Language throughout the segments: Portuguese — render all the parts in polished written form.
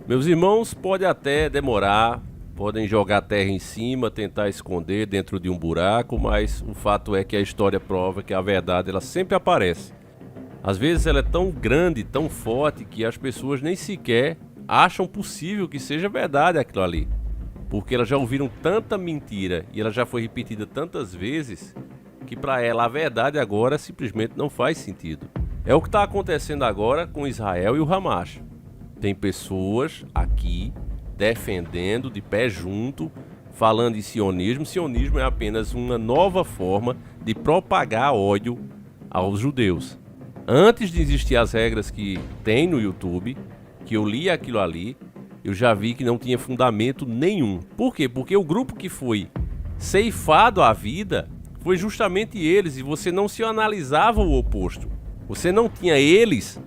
Meus irmãos, pode até demorar, podem jogar terra em cima, tentar esconder dentro de um buraco, mas o fato é que a história prova que a verdade ela sempre aparece. Às vezes ela é tão grande, tão forte, que as pessoas nem sequer acham possível que seja verdade aquilo ali. Porque elas já ouviram tanta mentira e ela já foi repetida tantas vezes, que para ela a verdade agora simplesmente não faz sentido. É o que está acontecendo agora com Israel e o Hamas. Tem pessoas aqui defendendo de pé junto, falando em sionismo. Sionismo é apenas uma nova forma de propagar ódio aos judeus. Antes de existir as regras que tem no YouTube, que eu li aquilo ali, eu já vi que não tinha fundamento nenhum. Por quê? Porque o grupo que foi ceifado a vida foi justamente eles, e você não se analisava o oposto. Você não tinha eles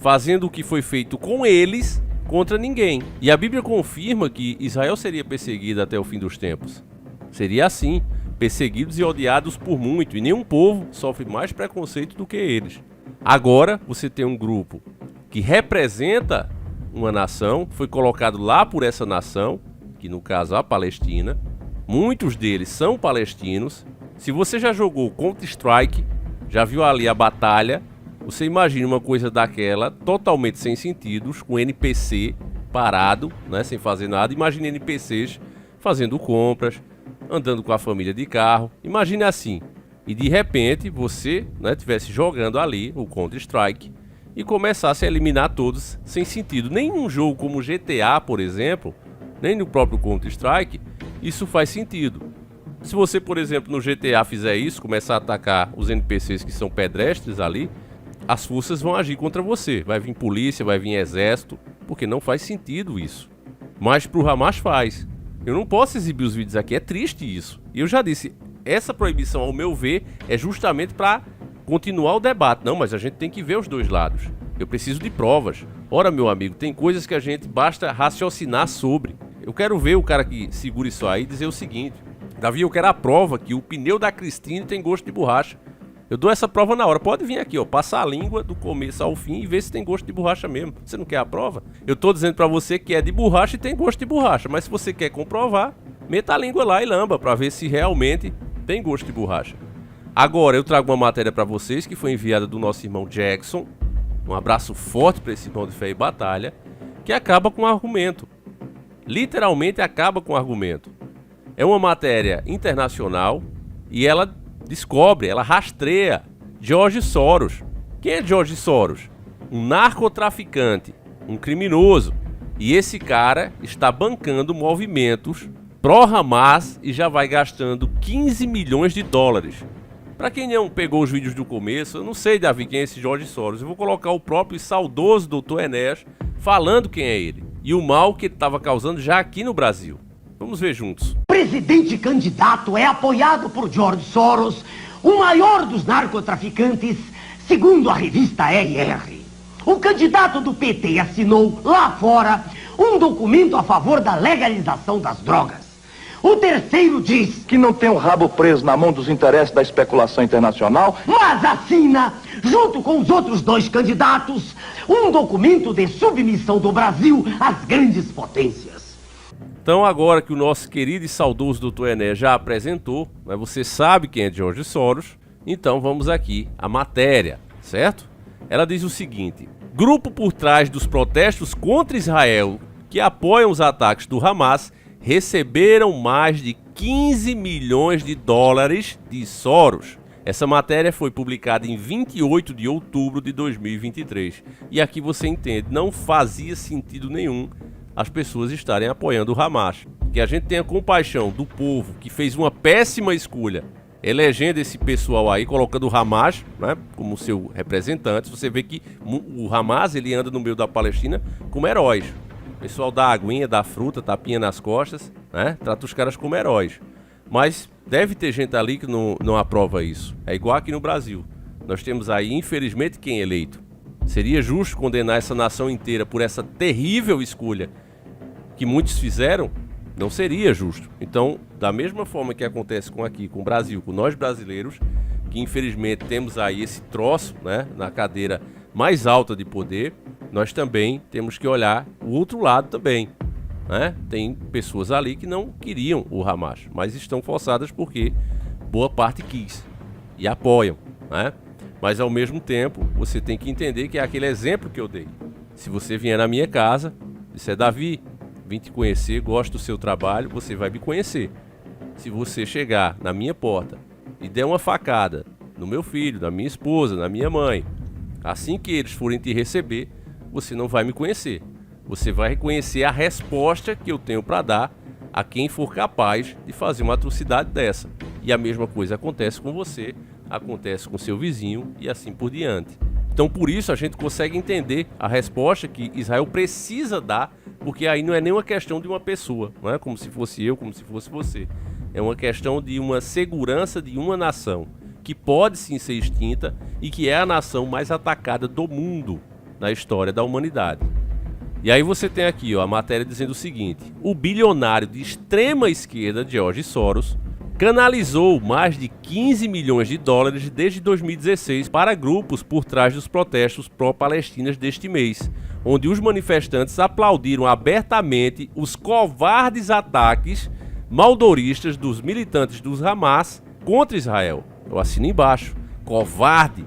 fazendo o que foi feito com eles contra ninguém. E a Bíblia confirma que Israel seria perseguida até o fim dos tempos. Seria assim, perseguidos e odiados por muito, e nenhum povo sofre mais preconceito do que eles. Agora você tem um grupo que representa uma nação, foi colocado lá por essa nação, que no caso a Palestina. Muitos deles são palestinos. Se você já jogou Counter-Strike, já viu ali a batalha, você imagina uma coisa daquela totalmente sem sentidos, com NPC parado, né, sem fazer nada. Imagine NPCs fazendo compras, andando com a família de carro. Imagine assim. E de repente você estivesse jogando ali o Counter-Strike e começasse a eliminar todos sem sentido. Nem num jogo como GTA, por exemplo, nem no próprio Counter-Strike, isso faz sentido. Se você, por exemplo, no GTA fizer isso, começar a atacar os NPCs que são pedestres ali, as forças vão agir contra você. Vai vir polícia, vai vir exército, porque não faz sentido isso. Mas pro Hamas faz. Eu não posso exibir os vídeos aqui, é triste isso. E eu já disse, essa proibição, ao meu ver, é justamente para continuar o debate. Não, mas a gente tem que ver os dois lados. Eu preciso de provas. Ora, meu amigo, tem coisas que a gente basta raciocinar sobre. Eu quero ver o cara que segura isso aí dizer o seguinte: Davi, eu quero a prova que o pneu da Cristine tem gosto de borracha. Eu dou essa prova na hora. Pode vir aqui, ó, passar a língua do começo ao fim e ver se tem gosto de borracha mesmo. Você não quer a prova? Eu tô dizendo pra você que é de borracha e tem gosto de borracha. Mas se você quer comprovar, meta a língua lá e lamba pra ver se realmente tem gosto de borracha. Agora eu trago uma matéria pra vocês que foi enviada do nosso irmão Jackson. Um abraço forte pra esse irmão de fé e batalha, que acaba com o argumento. Literalmente acaba com o argumento. É uma matéria internacional e ela descobre, ela rastreia George Soros. Quem é George Soros? Um narcotraficante, um criminoso. E esse cara está bancando movimentos pró-Hamas e já vai gastando 15 milhões de dólares. Para quem não pegou os vídeos do começo, eu não sei, Davi, quem é esse George Soros. Eu vou colocar o próprio e saudoso Dr. Enéas falando quem é ele e o mal que ele estava causando já aqui no Brasil. Vamos ver juntos. O presidente candidato é apoiado por George Soros, o maior dos narcotraficantes, segundo a revista RR. O candidato do PT assinou lá fora um documento a favor da legalização das drogas. O terceiro diz que não tem o rabo preso na mão dos interesses da especulação internacional, mas assina, junto com os outros dois candidatos, um documento de submissão do Brasil às grandes potências. Então agora que o nosso querido e saudoso Dr. Enéas já apresentou, mas você sabe quem é George Soros, então vamos aqui à matéria, certo? Ela diz o seguinte: grupo por trás dos protestos contra Israel que apoiam os ataques do Hamas receberam mais de 15 milhões de dólares de Soros. Essa matéria foi publicada em 28 de outubro de 2023. E aqui você entende, não fazia sentido nenhum as pessoas estarem apoiando o Hamas. Que a gente tenha compaixão do povo que fez uma péssima escolha, elegendo esse pessoal aí, colocando o Hamas, né, como seu representante. Você vê que o Hamas ele anda no meio da Palestina como heróis. O pessoal dá aguinha, dá fruta, tapinha nas costas, né? Trata os caras como heróis. Mas deve ter gente ali que não aprova isso. É igual aqui no Brasil. Nós temos aí, infelizmente, quem é eleito. Seria justo condenar essa nação inteira por essa terrível escolha que muitos fizeram? Não seria justo. Então, da mesma forma que acontece com o Brasil, com nós brasileiros, que infelizmente temos aí esse troço, né, na cadeira mais alta de poder, nós também temos que olhar o outro lado também, né? Tem pessoas ali que não queriam o Hamas, mas estão forçadas porque boa parte quis e apoiam, né? Mas ao mesmo tempo, você tem que entender que é aquele exemplo que eu dei. Se você vier na minha casa, disser: Davi, vim te conhecer, gosto do seu trabalho, você vai me conhecer. Se você chegar na minha porta e der uma facada no meu filho, na minha esposa, na minha mãe, assim que eles forem te receber, você não vai me conhecer. Você vai reconhecer a resposta que eu tenho para dar a quem for capaz de fazer uma atrocidade dessa. E a mesma coisa acontece com você, acontece com seu vizinho e assim por diante. Então, por isso, a gente consegue entender a resposta que Israel precisa dar, porque aí não é nem uma questão de uma pessoa, não é como se fosse eu, como se fosse você. É uma questão de uma segurança de uma nação, que pode sim ser extinta e que é a nação mais atacada do mundo na história da humanidade. E aí você tem aqui a matéria dizendo o seguinte: o bilionário de extrema esquerda, George Soros, canalizou mais de 15 milhões de dólares desde 2016 para grupos por trás dos protestos pró-palestinas deste mês, onde os manifestantes aplaudiram abertamente os covardes ataques maldoristas dos militantes dos Hamas contra Israel. Eu assino embaixo: covarde.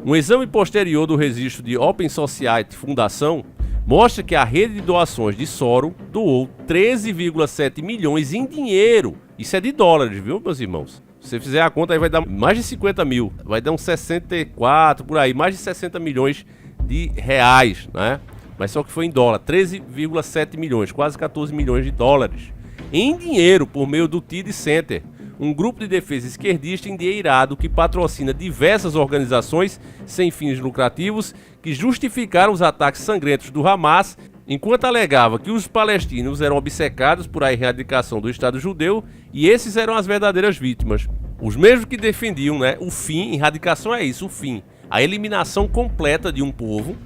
Um exame posterior do registro de Open Society Fundação mostra que a rede de doações de Soros doou 13,7 milhões em dinheiro. Isso é de dólares, viu, meus irmãos? Se você fizer a conta, aí vai dar mais de 50 mil. Vai dar uns 64, por aí, mais de 60 milhões de reais, né? Mas só que foi em dólar, 13,7 milhões, quase 14 milhões de dólares. Em dinheiro, por meio do TID Center, um grupo de defesa esquerdista endinheirado que patrocina diversas organizações sem fins lucrativos que justificaram os ataques sangrentos do Hamas, enquanto alegava que os palestinos eram obcecados por a erradicação do Estado judeu e esses eram as verdadeiras vítimas. Os mesmos que defendiam, né, o fim, erradicação é isso, o fim, a eliminação completa de um povo,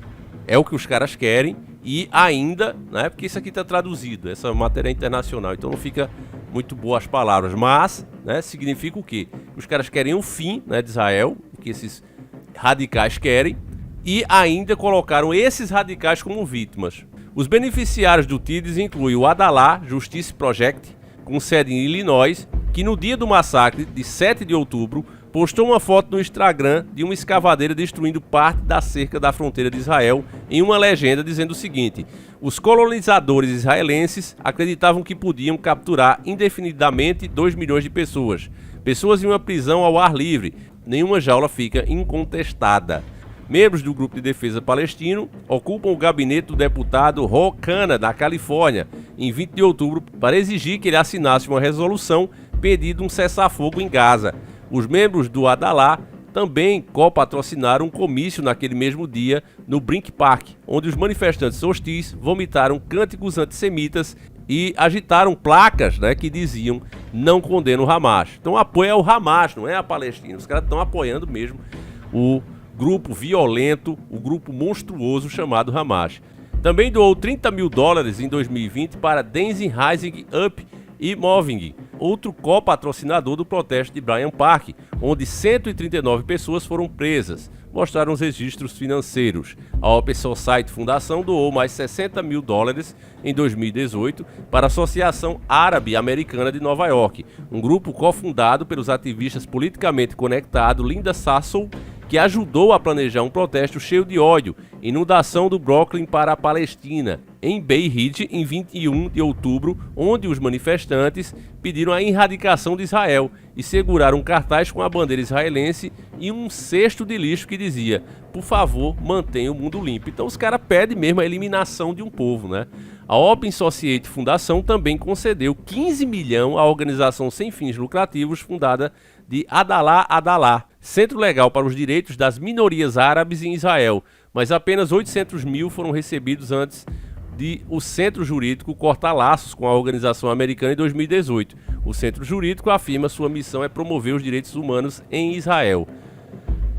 é o que os caras querem, e ainda, né, porque isso aqui está traduzido, essa matéria é internacional, então não fica muito boas as palavras, mas, né, significa o quê? Os caras querem o fim, né, de Israel, que esses radicais querem, e ainda colocaram esses radicais como vítimas. Os beneficiários do TIDES incluem o Adalah Justice Project, com sede em Illinois, que no dia do massacre de 7 de outubro postou uma foto no Instagram de uma escavadeira destruindo parte da cerca da fronteira de Israel em uma legenda dizendo o seguinte: os colonizadores israelenses acreditavam que podiam capturar indefinidamente 2 milhões de pessoas. Pessoas em uma prisão ao ar livre. Nenhuma jaula fica incontestada. Membros do grupo de defesa palestino ocupam o gabinete do deputado Ro Khanna, da Califórnia, em 20 de outubro, para exigir que ele assinasse uma resolução pedindo um cessar-fogo em Gaza. Os membros do Adalah também co-patrocinaram um comício naquele mesmo dia no Brink Park, onde os manifestantes hostis vomitaram cânticos antissemitas e agitaram placas, né, que diziam não condena o Hamas. Então apoia o Hamas, não é a Palestina. Os caras estão apoiando mesmo o grupo violento, o grupo monstruoso chamado Hamas. Também doou 30 mil dólares em 2020 para Dancing Rising Up e Moving, outro co-patrocinador do protesto de Bryant Park, onde 139 pessoas foram presas, mostraram os registros financeiros. A Open Society Fundação doou mais 60 mil dólares em 2018 para a Associação Árabe Americana de Nova York, um grupo cofundado pelos ativistas politicamente conectados Linda Sarsour, que ajudou a planejar um protesto cheio de ódio, inundação do Brooklyn para a Palestina, em Beirut, em 21 de outubro, onde os manifestantes pediram a erradicação de Israel e seguraram um cartaz com a bandeira israelense e um cesto de lixo que dizia: por favor, mantenha o mundo limpo. Então os caras pedem mesmo a eliminação de um povo, né? A Open Society Fundação também concedeu 15 milhões à organização sem fins lucrativos fundada de Adalah, Centro Legal para os Direitos das Minorias Árabes em Israel, mas apenas 800 mil foram recebidos antes de o Centro Jurídico cortar laços com a organização americana em 2018. O Centro Jurídico afirma sua missão é promover os direitos humanos em Israel.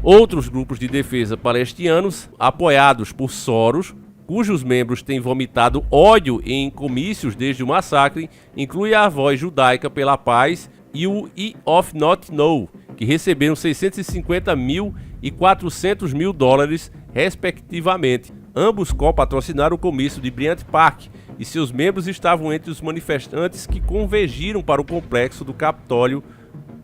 Outros grupos de defesa palestinos, apoiados por Soros, cujos membros têm vomitado ódio em comícios desde o massacre, incluem a Voz Judaica pela Paz e o E of Not Know, que receberam 650 mil e 400 mil dólares, respectivamente. Ambos co-patrocinaram o comício de Bryant Park e seus membros estavam entre os manifestantes que convergiram para o complexo do Capitólio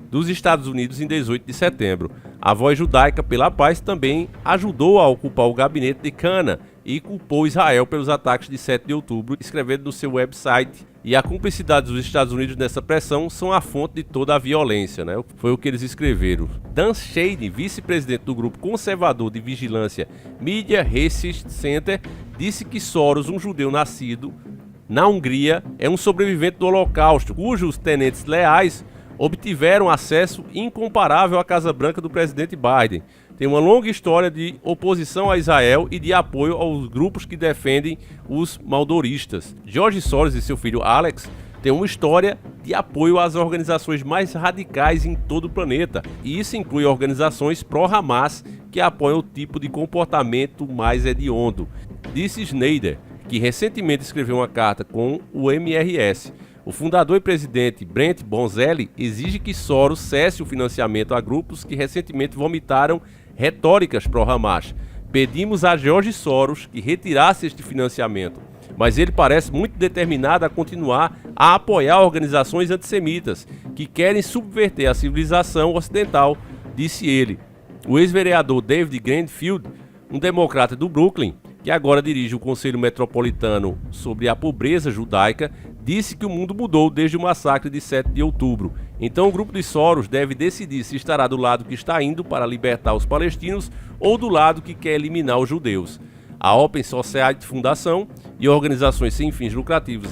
dos Estados Unidos em 18 de setembro. A Voz Judaica pela Paz também ajudou a ocupar o gabinete de Cana e culpou Israel pelos ataques de 7 de outubro, escrevendo no seu website: e a cumplicidade dos Estados Unidos nessa pressão são a fonte de toda a violência, né? Foi o que eles escreveram. Dan Shane, vice-presidente do grupo conservador de vigilância Media Research Center, disse que Soros, um judeu nascido na Hungria, é um sobrevivente do Holocausto, cujos tenentes leais obtiveram acesso incomparável à Casa Branca do presidente Biden. Tem uma longa história de oposição a Israel e de apoio aos grupos que defendem os maldoristas. George Soros e seu filho Alex têm uma história de apoio às organizações mais radicais em todo o planeta. E isso inclui organizações pró-Hamas que apoiam o tipo de comportamento mais hediondo. Disse Schneider, que recentemente escreveu uma carta com o MRS. O fundador e presidente Brent Bonzelli exige que Soros cesse o financiamento a grupos que recentemente vomitaram retóricas pró-Hamas. Pedimos a George Soros que retirasse este financiamento, mas ele parece muito determinado a continuar a apoiar organizações antissemitas que querem subverter a civilização ocidental, disse ele. O ex-vereador David Greenfield, um democrata do Brooklyn, que agora dirige o Conselho Metropolitano sobre a Pobreza Judaica, disse que o mundo mudou desde o massacre de 7 de outubro. Então o grupo de Soros deve decidir se estará do lado que está indo para libertar os palestinos ou do lado que quer eliminar os judeus. A Open Society Fundação e organizações sem fins lucrativos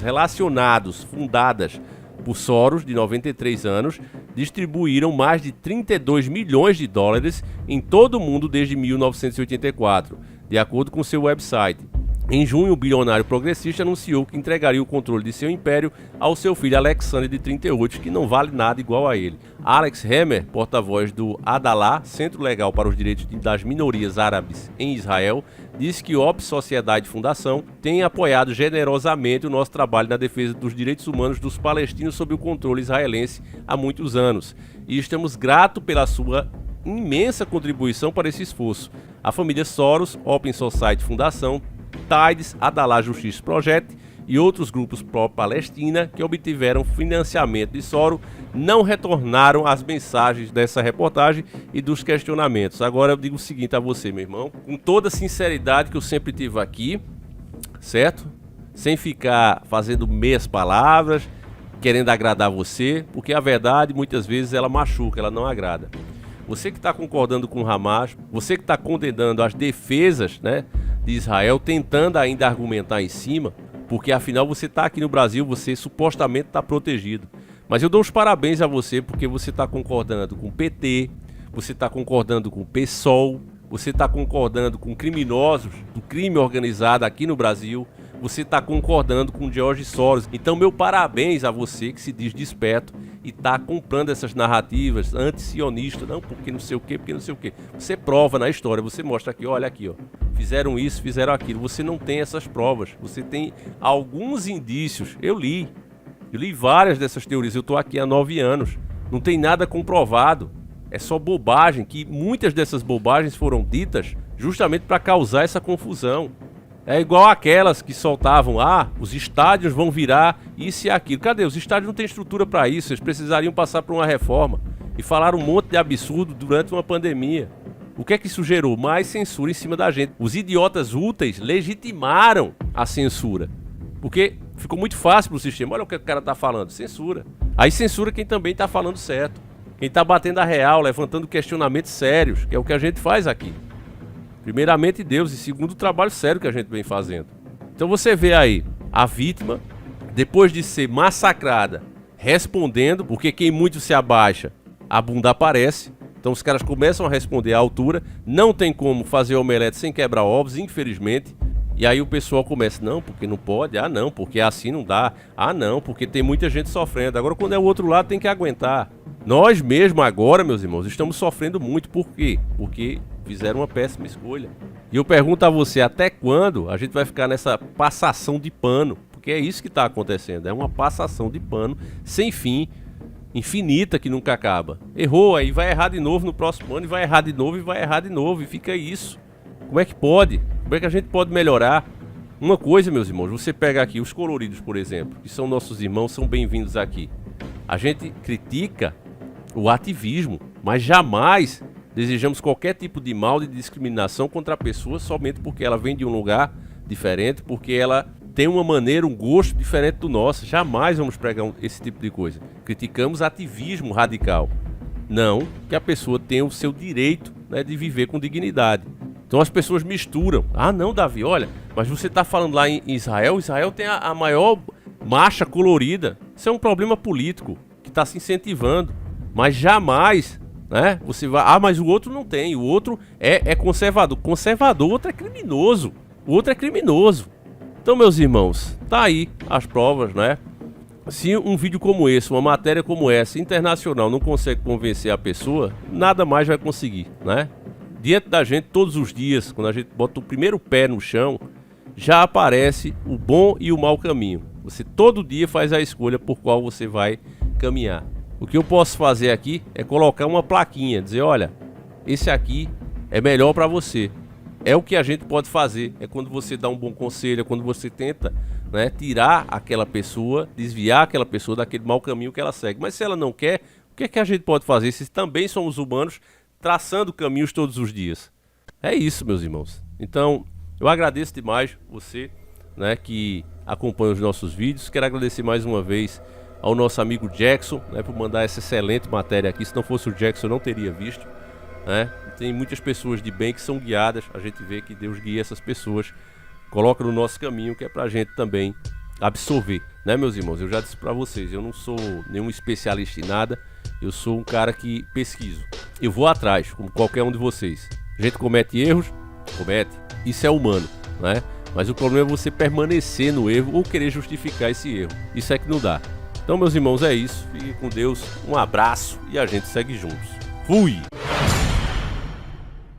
fundadas por Soros, de 93 anos, distribuíram mais de 32 milhões de dólares em todo o mundo desde 1984, de acordo com seu website. Em junho, o bilionário progressista anunciou que entregaria o controle de seu império ao seu filho Alexander, de 38, que não vale nada igual a ele. Alex Hammer, porta-voz do Adalah, Centro Legal para os Direitos das Minorias Árabes em Israel, disse que o Open Society Fundação tem apoiado generosamente o nosso trabalho na defesa dos direitos humanos dos palestinos sob o controle israelense há muitos anos. E estamos gratos pela sua imensa contribuição para esse esforço. A família Soros, Open Society Fundação, Tides, Adalah Justice Project e outros grupos pró-Palestina que obtiveram financiamento de Soros não retornaram às mensagens dessa reportagem e dos questionamentos. Agora eu digo o seguinte a você, meu irmão, com toda a sinceridade que eu sempre tive aqui, certo? Sem ficar fazendo meias palavras, querendo agradar você, porque a verdade muitas vezes ela machuca, ela não agrada. Você que está concordando com o Hamas, você que está condenando as defesas, né, de Israel, tentando ainda argumentar em cima, porque afinal você está aqui no Brasil, você supostamente está protegido. Mas eu dou os parabéns a você porque você está concordando com o PT, você está concordando com o PSOL, você está concordando com criminosos do crime organizado aqui no Brasil, você está concordando com George Soros. Então meu parabéns a você que se diz desperto e está comprando essas narrativas anti-sionistas, não porque não sei o que, porque não sei o que. Você prova na história, você mostra aqui, olha aqui, ó, fizeram isso, fizeram aquilo. Você não tem essas provas, você tem alguns indícios. Eu li várias dessas teorias, eu estou aqui há 9 anos, não tem nada comprovado, é só bobagem, que muitas dessas bobagens foram ditas justamente para causar essa confusão. É igual aquelas que soltavam, os estádios vão virar isso e aquilo. Cadê? Os estádios não têm estrutura para isso, eles precisariam passar por uma reforma. E falaram um monte de absurdo durante uma pandemia. O que é que isso gerou? Mais censura em cima da gente. Os idiotas úteis legitimaram a censura. Porque ficou muito fácil pro sistema. Olha o que o cara tá falando, censura. Aí censura quem também tá falando certo. Quem tá batendo a real, levantando questionamentos sérios, que é o que a gente faz aqui. Primeiramente Deus e segundo o trabalho sério que a gente vem fazendo. Então você vê aí a vítima, depois de ser massacrada, respondendo, porque quem muito se abaixa, a bunda aparece. Então os caras começam a responder à altura. Não tem como fazer omelete sem quebrar ovos, infelizmente. E aí o pessoal começa, não, porque não pode, não, porque assim não dá, não, porque tem muita gente sofrendo. Agora quando é o outro lado tem que aguentar. Nós mesmo agora, meus irmãos, estamos sofrendo muito. Por quê? Porque fizeram uma péssima escolha. E eu pergunto a você, até quando a gente vai ficar nessa passação de pano? Porque é isso que está acontecendo, é uma passação de pano sem fim, infinita, que nunca acaba. Errou, aí vai errar de novo no próximo ano, e vai errar de novo, e vai errar de novo, e fica isso. Como é que pode? Como é que a gente pode melhorar? Uma coisa, meus irmãos, você pega aqui os coloridos, por exemplo, que são nossos irmãos, são bem-vindos aqui. A gente critica o ativismo, mas jamais desejamos qualquer tipo de mal, de discriminação contra a pessoa somente porque ela vem de um lugar diferente, porque ela tem uma maneira, um gosto diferente do nosso. Jamais vamos pregar esse tipo de coisa. Criticamos ativismo radical. Não que a pessoa tenha o seu direito, né, de viver com dignidade. Então as pessoas misturam. Ah não, Davi, olha, mas você está falando lá em Israel. Israel tem a maior marcha colorida. Isso é um problema político que está se incentivando. Mas jamais, né, você vai... Ah, mas o outro não tem. O outro é conservador. Conservador, o outro é criminoso. O outro é criminoso. Então, meus irmãos, tá aí as provas, né? Se um vídeo como esse, uma matéria como essa, internacional, não consegue convencer a pessoa, nada mais vai conseguir, né? Diante da gente, todos os dias, quando a gente bota o primeiro pé no chão, já aparece o bom e o mau caminho. Você todo dia faz a escolha por qual você vai caminhar. O que eu posso fazer aqui é colocar uma plaquinha, dizer, olha, esse aqui é melhor para você. É o que a gente pode fazer, é quando você dá um bom conselho, é quando você tenta, né, tirar aquela pessoa, desviar aquela pessoa daquele mau caminho que ela segue. Mas se ela não quer, o que é que a gente pode fazer? Se também somos humanos, traçando caminhos todos os dias. É isso, meus irmãos. Então, eu agradeço demais você, né, que acompanha os nossos vídeos. Quero agradecer mais uma vez ao nosso amigo Jackson, né, por mandar essa excelente matéria aqui. Se não fosse o Jackson, eu não teria visto, né? Tem muitas pessoas de bem que são guiadas. A gente vê que Deus guia essas pessoas, coloca no nosso caminho, que é pra gente também absorver, né, meus irmãos? Eu já disse pra vocês, eu não sou nenhum especialista em nada. Eu sou um cara que pesquiso. Eu vou atrás, como qualquer um de vocês. A gente comete erros? Comete. Isso é humano, né? Mas o problema é você permanecer no erro ou querer justificar esse erro. Isso é que não dá. Então, meus irmãos, é isso. Fique com Deus. Um abraço e a gente segue juntos. Fui!